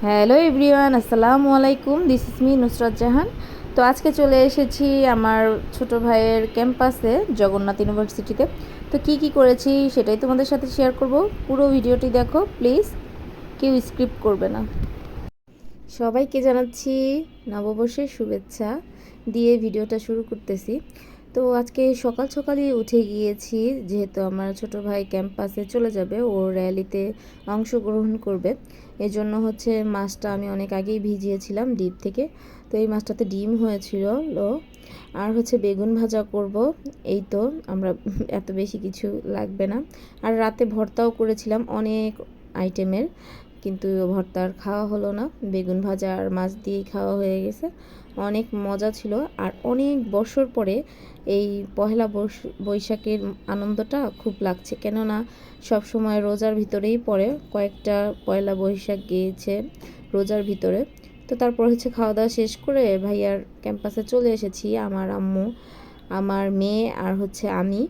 Hello everyone, আসসালামু আলাইকুম। This is me Nusrat Jahan. তো আজকে চলে এসেছি আমার ছোট ভাইয়ের ক্যাম্পাসে, জগন্নাথ ইউনিভার্সিটিতে। তো কি করেছি সেটাই তোমাদের সাথে শেয়ার করব। পুরো ভিডিওটি দেখো প্লিজ, কেউ স্ক্রিপ্ট করবে না। সবাইকে জানাচ্ছি নববর্ষের শুভেচ্ছা দিয়ে ভিডিওটা শুরু করতেছি। তো আজকে সকাল সকালই উঠে গিয়েছি, যেহেতু আমার ছোট ভাই ক্যাম্পাসে চলে যাবে, ও র্যালিতে অংশগ্রহণ করবে। এজন্য হচ্ছে মাছটা আমি অনেক আগেই ভিজিয়েছিলাম ডিপ থেকে। তো এই মাছটাতে ডিম হয়েছিল আর হচ্ছে বেগুন ভাজা করব। এই তো, আমরা এত বেশি কিছু লাগবে না। আর রাতে ভর্তাও করেছিলাম অনেক আইটেমের, কিন্তু ভর্তা আর খাওয়া হলো না। বেগুন ভাজা আর মাছ দিয়েই খাওয়া হয়ে গেছে। অনেক মজা ছিল। আর অনেক বছর পরে এই পহেলা বৈশাখের আনন্দটা খুব লাগছে, কেননা সব সময় রোজার ভিতরেই পড়ে। কয়েকটা পয়লা বৈশাখ গিয়েছে রোজার ভিতরে। তো তারপর হচ্ছে খাওয়া দাওয়া শেষ করে ভাইয়ার ক্যাম্পাসে চলে এসেছি। আমার আম্মু, আমার মেয়ে আর হচ্ছে আমি।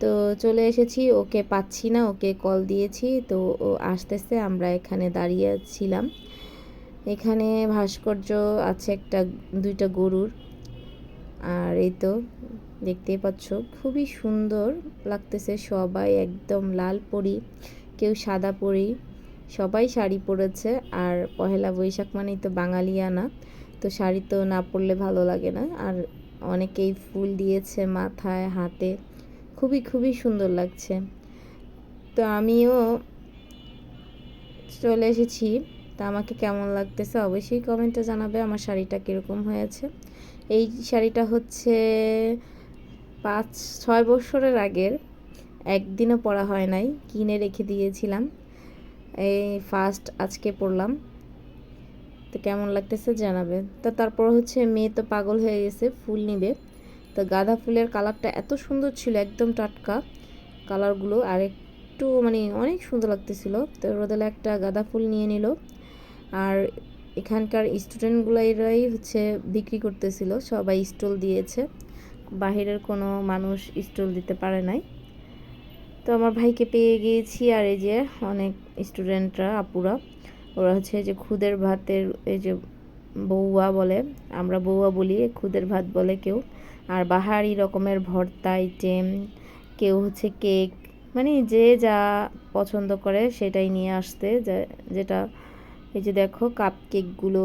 তো চলে এসেছি, ওকে পাচ্ছি না, ওকে কল দিয়েছি, তো ও আসতেছে। আমরা এখানে দাঁড়িয়ে ছিলাম। এখানে ভাস্কর্য আছে একটা, দুইটা গরুর। আর এই তো দেখতেই পাচ্ছ, খুবই সুন্দর লাগতেছে। সবাই একদম লাল পরি, কেউ সাদা পরি, সবাই শাড়ি পরেছে। আর পহেলা বৈশাখ মানেই তো বাঙালিয়ানা, তো শাড়ি তো না পরলে ভালো লাগে না। আর অনেকেই ফুল দিয়েছে মাথায়, হাতে, খুবই খুবই সুন্দর লাগছে। তো আমিও চলে এসেছি। তা আমাকে কেমন লাগতেছে অবশ্যই কমেন্টে জানাবে। আমার শাড়িটা কীরকম হয়েছে। এই শাড়িটা হচ্ছে 5-6 বছরের আগের, একদিনও পরা হয় নাই, কিনে রেখে দিয়েছিলাম। এই ফার্স্ট আজকে পরলাম। তো কেমন লাগতেছে জানাবে। তো তারপর হচ্ছে মেয়ে তো পাগল হয়ে গেছে, ফুল নিবে। তো গাঁদা ফুলের কালারটা এত সুন্দর ছিল, একদম টাটকা কালারগুলো, আর একটু মানে অনেক সুন্দর লাগতেছিল। তো রোদেলা একটা গাঁদা ফুল নিয়ে নিল। আর এখানকার স্টুডেন্টগুলাই হচ্ছে বিক্রি করতেছিল, সবাই স্টল দিয়েছে, বাহিরের কোনো মানুষ স্টল দিতে পারে নাই। তো আমার ভাইকে পেয়ে গিয়েছি। আর এই যে অনেক স্টুডেন্টরা, আপুরা, ওরা হচ্ছে যে খুদের ভাতের, এই যে বউয়া বলে, আমরা বউয়া বলি, খুদের ভাত বলে কেউ। আর বাহারি রকমের ভর্তা আইটেম, কেউ হচ্ছে কেক, মানে যে যা পছন্দ করে সেটাই নিয়ে আসতে, যেটা এই যে দেখো কাপ কেকগুলো,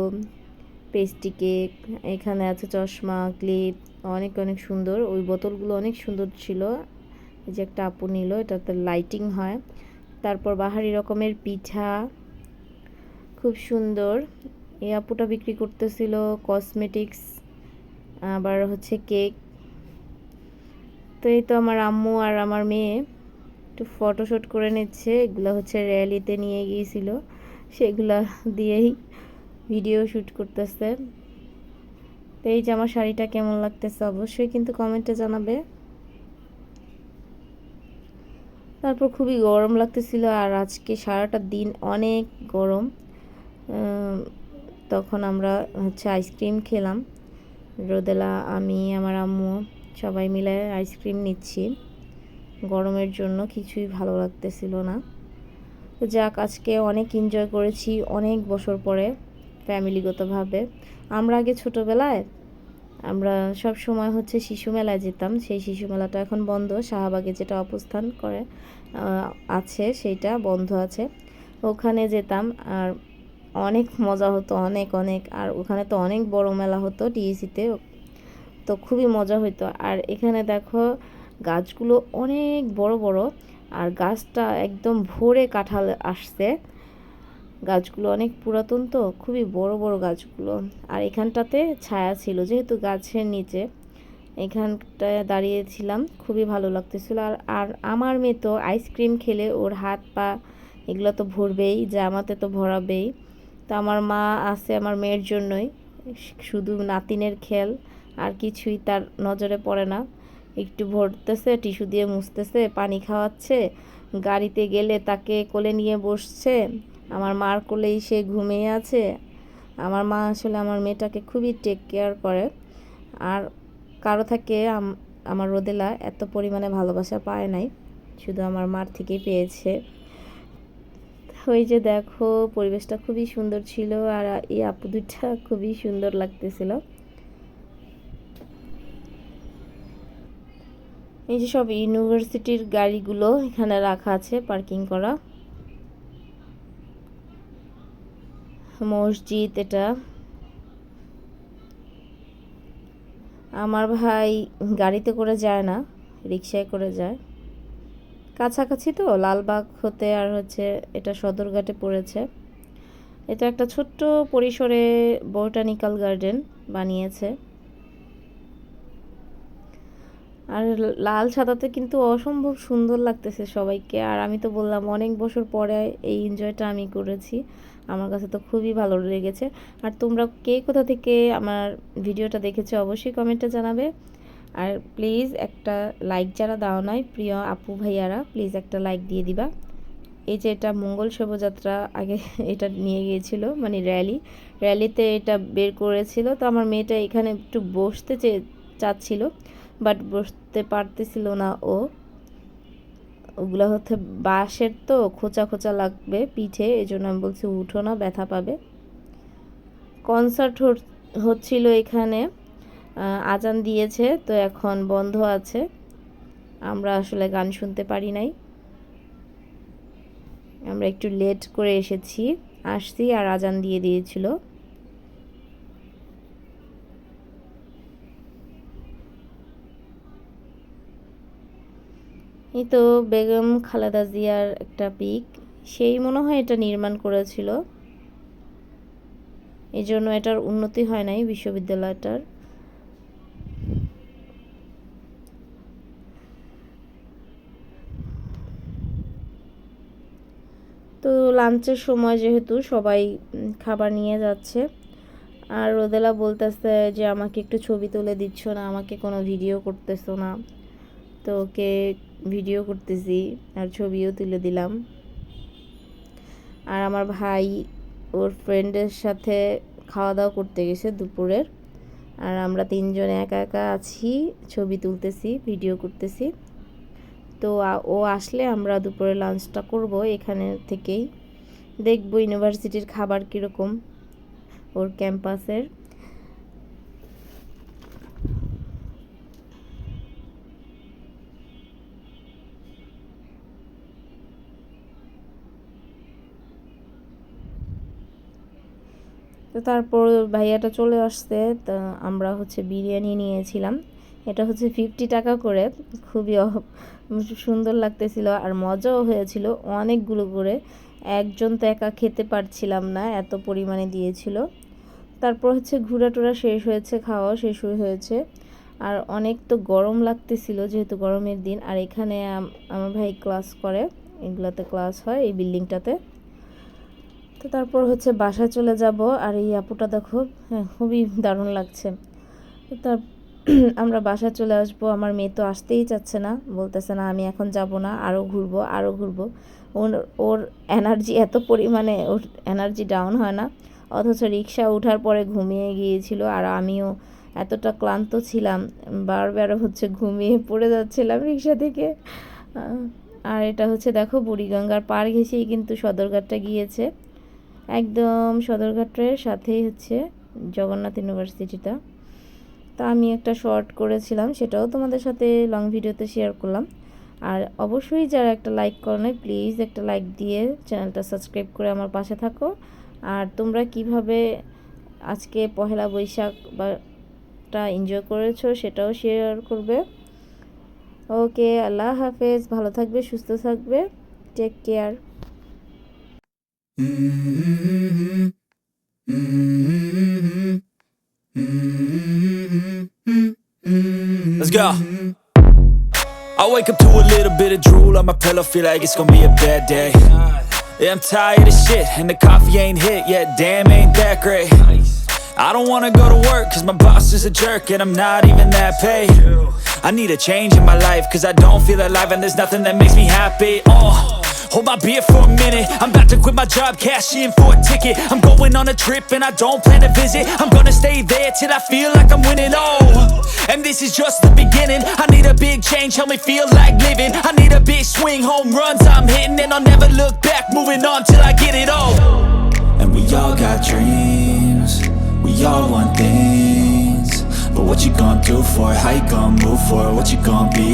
পেস্ট্রি কেক, এখানে আছে চশমা, ক্লিপ, অনেক অনেক সুন্দর। ওই বোতলগুলো অনেক সুন্দর ছিল। এই যে একটা আপু নিল, এটাতে লাইটিং হয়। তারপর বাহারি রকমের পিঠা, খুব সুন্দর। এই আপুটা বিক্রি করতেছিল কসমেটিক্স, আবার হচ্ছে কেক। তো এই তো আমার আম্মু আর আমার মেয়ে একটু ফটোশ্যুট করে নিচ্ছে। এগুলো হচ্ছে র্যালিতে নিয়ে গিয়েছিল, সেগুলা দিয়েই ভিডিও শ্যুট করতেছে। তো এই যে আমার শাড়িটা কেমন লাগতেছে অবশ্যই কিন্তু কমেন্টে জানাবে। তারপর খুবই গরম লাগতেছিল, আর আজকে সারাটা দিন অনেক গরম। তখন আমরা হচ্ছে আইসক্রিম খেলাম, রোদেলা, আমি, আমার আম্মু সবাই মিলে আইসক্রিম নিচ্ছি। গরমের জন্য কিছুই ভালো লাগতেছিল না। তো যাক, আজকে অনেক এনজয় করেছি অনেক বছর পরে ফ্যামিলিগতভাবে। আমরা আগে ছোটোবেলায় আমরা সব সময় হচ্ছে শিশু মেলায় যেতাম। সেই শিশু মেলাটা এখন বন্ধ, শাহবাগে যেটা অবস্থান করে আছে সেইটা বন্ধ আছে। ওখানে যেতাম, আর অনেক মজা হতো, অনেক অনেক। আর ওখানে তো অনেক বড় মেলা হতো টিএসিতে, তো খুবই মজা হতো। আর এখানে দেখো গাছগুলো অনেক বড় বড়, আর গাছটা একদম ভরে কাঁঠাল আসছে। গাছগুলো অনেক পুরাতন, তো খুবই বড় বড় গাছগুলো। আর এখানটাতে ছায়া ছিল, যেহেতু গাছের নিচে এখানটায় দাঁড়িয়েছিলাম, খুবই ভালো লাগতেছিল। আর আর আমার মেয়ে তো আইসক্রিম খেলে ওর হাত পা এগুলো তো ভরবেই, জামাতে তো ভরাবেই। তো আমার মা আছে আমার মেয়ের জন্যই, শুধু নাতিনের খেল, আর কিছুই তার নজরে পড়ে না। একটু ভরতেছে, টিস্যু দিয়ে মুছতেছে, পানি খাওয়াচ্ছে, গাড়িতে গেলে তাকে কোলে নিয়ে বসছে, আমার মার কোলেই সে ঘুমিয়ে আছে। আমার মা আসলে আমার মেয়েটাকে খুবই টেক কেয়ার করে। আর কারো থেকে আমার রোদেলা এত পরিমাণে ভালোবাসা পায় নাই, শুধু আমার মার থেকেই পেয়েছে। ওই যে দেখো পরিবেশটা খুবই সুন্দর ছিল আর এই আপু দুইটা খুবই সুন্দর লাগতেছিল। এই যে সব ইউনিভার্সিটির গাড়িগুলো এখানে রাখা আছে পার্কিং করা। মসজিদ এটা। আমার ভাই গাড়িতে করে যায় না, রিকশায় করে যায়। কাছাকাছি তো, লালবাগ হতে আর হচ্ছে এটা সদরঘাটে পড়েছে। এটা একটা ছোট্ট পরিসরে বোটানিক্যাল গার্ডেন বানিয়েছে। আর লাল সাদাতে কিন্তু অসম্ভব সুন্দর লাগতেছে সবাইকে। আর আমি তো বললাম অনেক বছর পরে এই এনজয়টা আমি করেছি, আমার কাছে তো খুবই ভালো লেগেছে। আর তোমরা কে কোথা থেকে আমার ভিডিওটা দেখেছো অবশ্যই কমেন্টে জানাবে। আর প্লিজ একটা লাইক যারা দাও নাই, প্রিয় আপু ভাইয়ারা প্লিজ একটা লাইক দিয়ে দিবা। এই যে এটা মঙ্গল শোভাযাত্রা আগে এটা নিয়ে গিয়েছিল, মানে র্যালিতে এটা বের করেছিল। তো আমার মেয়েটা এখানে একটু বসতে চাচ্ছিল, বাট বসতে পারতেছিল না। ওগুলো হচ্ছে বাঁশের তো, খোঁচা খোঁচা লাগবে পিঠে, এই জন্য আমি বলছি উঠো না, ব্যথা পাবে। কনসার্ট হচ্ছিল এখানে, আজান দিয়েছে তো এখন বন্ধ আছে, আমরা আসলে গান শুনতে পারি নাই। আমরা একটু লেট করে আসছি আর আজান দিয়ে দিয়েছিল। এই তো বেগম খালেদা জিয়ার একটা পিক, সেই মনে হয় এটা নির্মাণ করেছিল, এই জন্য এটার উন্নতি হয় নাই বিশ্ববিদ্যালয়টার। তো লাঞ্চের সময় যেহেতু সবাই খাবার নিয়ে যাচ্ছে, আর রোদেলা বলতেছে যে আমাকে একটু ছবি তুলে দিচ্ছ না, আমাকে কোনো ভিডিও করতেছো না। তো ওকে ভিডিও করতেছি আর ছবিও তুলে দিলাম। আর আমার ভাই ওর ফ্রেন্ডের সাথে খাওয়া দাওয়া করতে গেছে দুপুরের, আর আমরা তিনজনে একা একা আছি, ছবি তুলতেছি, ভিডিও করতেছি। তো ও আসলে আমরা দুপুরে লাঞ্চটা করব এখানে থেকেই, দেখব ইউনিভার্সিটির খাবার কীরকম ওর ক্যাম্পাসের। তো তারপর ভাইয়াটা চলে আসছে, তা আমরা হচ্ছে বিরিয়ানি নিয়েছিলাম। এটা হচ্ছে 50 টাকা করে, খুবই সুন্দর লাগতেছিল আর মজাও হয়েছিল অনেকগুলো করে। একজন তো একা খেতে পারছিলাম না, এত পরিমাণে দিয়েছিল। তারপর হচ্ছে ঘোরা টোরা শেষ হয়েছে, খাওয়া শেষ হয়েছে। আর অনেক তো গরম লাগতেছিল যেহেতু গরমের দিন। আর এখানে আমার ভাই ক্লাস করে, এগুলাতে ক্লাস হয় এই বিল্ডিংটাতে। তো তারপর হচ্ছে বাসায় চলে যাব। আর এই আপুটা দেখো, হ্যাঁ খুবই দারুণ লাগছে। তার আমরা বাসায় চলে আসবো। আমার মেয়ে তো আসতেই চাচ্ছে না, বলতেছে না আমি এখন যাব না, আরও ঘুরবো। ওর এনার্জি এত পরিমাণে, ওর এনার্জি ডাউন হয় না। অথচ রিক্সা ওঠার পরে ঘুমিয়ে গিয়েছিল, আর আমিও এতটা ক্লান্ত ছিলাম, বারবার হচ্ছে ঘুমিয়ে পড়ে যাচ্ছিলাম রিক্সা থেকে। আর এটা হচ্ছে দেখো বুড়িগঙ্গার পার ঘেঁষেই কিন্তু সদরঘাটটা গিয়েছে, একদম সদরঘাটের সাথেই হচ্ছে জগন্নাথ ইউনিভার্সিটিটা। তা আমি একটা শর্ট করেছিলাম, সেটাও তোমাদের সাথে লং ভিডিওতে শেয়ার করলাম। আর অবশ্যই যারা একটা লাইক করো নাই, প্লিজ একটা লাইক দিয়ে চ্যানেলটা সাবস্ক্রাইব করে আমার পাশে থাকো। আর তোমরা কিভাবে আজকে পহেলা বৈশাখ বাটা এনজয় করেছো সেটাও শেয়ার করবে। ওকে, আল্লাহ হাফেজ, ভালো থাকবে, সুস্থ থাকবে, take care. Let's go. I wake up to a little bit of drool on my pillow, feel like it's gonna be a bad day. Yeah, I'm tired of shit, and the coffee ain't hit yet, damn ain't that great. I don't wanna go to work, cause my boss is a jerk, and I'm not even that paid. I need a change in my life, cause I don't feel alive, and there's nothing that makes me happy. hold my beer for a minute. I'm about to quit my job, cash in for a ticket. I'm going on a trip and I don't plan to visit. I'm gonna stay there till I feel like I'm winning, oh. And this is just the beginning. I need a big change, help me feel like living. I need a big swing, home runs I'm hitting. And I'll never look back, moving on till I get it all. And we all got dreams, we all want things. But what you gonna do for it? How you gonna move for it? What you gonna be